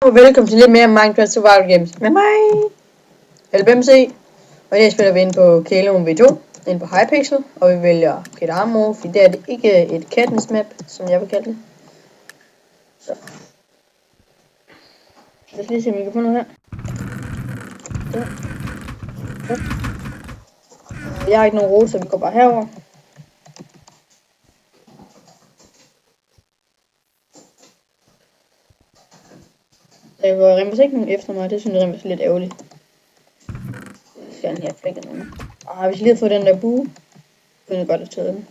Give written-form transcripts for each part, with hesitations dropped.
Og velkommen til lidt mere Minecraft Survival Games med mig, LBMC. Og i dag spiller vi ind på Kalum V2, ind på Hypixel, og vi vælger Kit Armor, fordi det er det ikke et Katniss map, som jeg vil kalde det. Så lad os lige se, om vi kan få noget her. Ja. Jeg har ikke nogen rode, så vi går bare herover. Der går Rimbus ikke nogen efter mig, det synes jeg Rimbus er lidt ærgerligt. Jeg skal lige have flækket med mig. Hvis jeg lige havde fået den der bue, kunne jeg godt have taget den.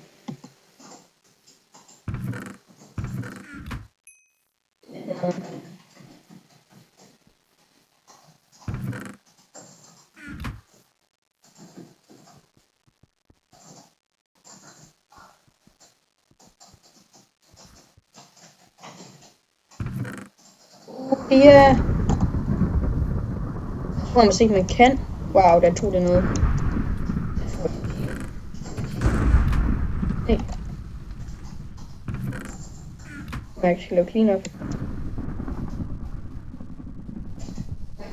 Ja. Jeg tror måske ikke man kan. Wow, der tog det noget. Hey. Jeg skal lave clean up.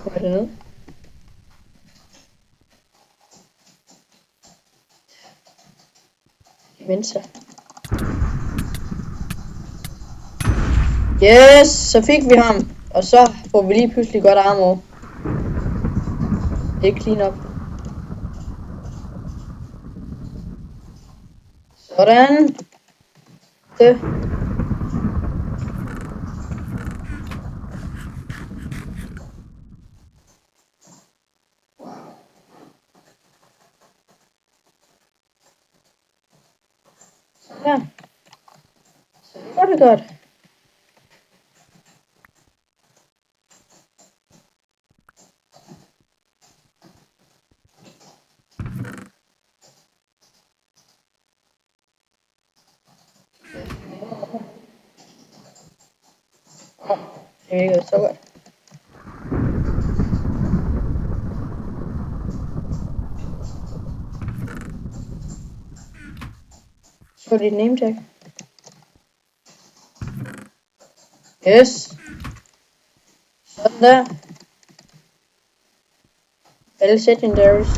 Hvor er det ned? Mensa. Yes, så fik vi ham. Og så får vi lige pludselig godt armor. Det er clean up. Sådan. Det. Ja. Så det var det godt. Det virkede så godt. Så dit name tag. Yes. Sådan der. Alle secondaries.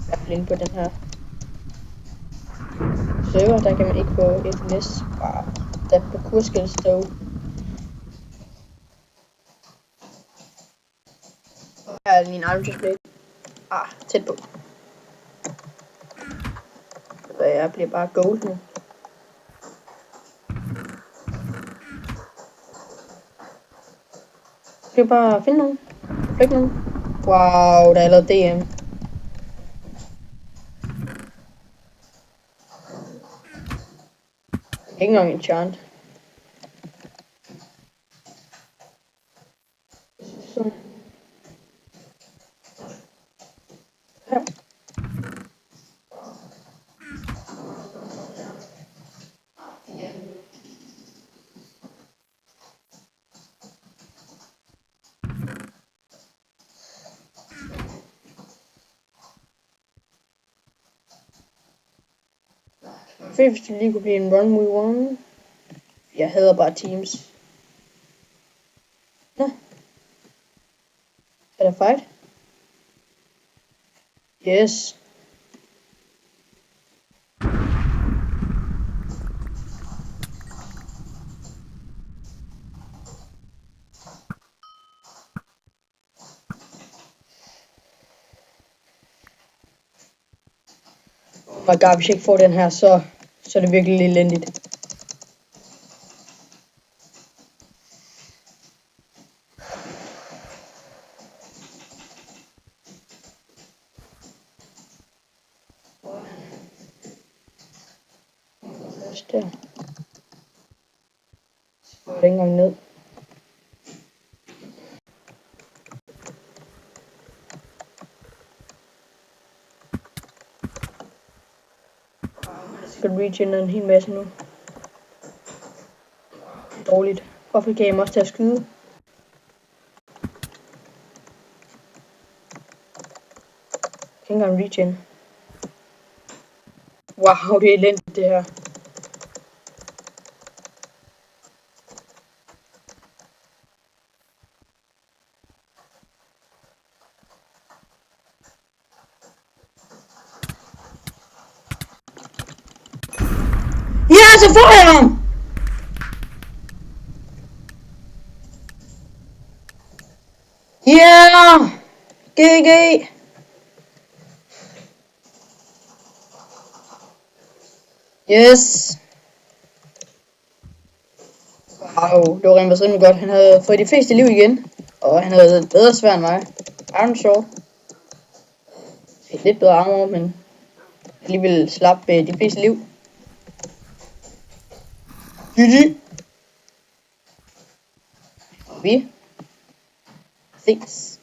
Jeg er blind på den her server, der kan man ikke få FNS. Der er på kurskill stå. Her er min iron display. Tæt på. Så jeg bliver bare gold nu. Skal vi bare finde nogen? Flæk nogen? Wow, der er allerede DM. Ikke engang en chant. Så. Her. Fedt, hvis det lige kunne blive en run we won. Jeg hader bare teams. Nå. Er der fight? Yes. Oh my god, hvis jeg ikke får den her, så er det virkelig elendigt. Der. Så går det ikke engang ned. Jeg skal regen en hel masse nu. Dårligt. Hvorfor kan jeg også til at skyde? Jeg kan ikke engang regen. Wow, det er elendigt det her. så får jeg ham! Yeah! GG! Yes! Wow, det var rimelig godt. Han havde fået de fleste liv igen. Og han havde bedre svær end mig. Iron Sword. Lidt bedre armor, men alligevel slap de fleste liv. GG! Vi ses.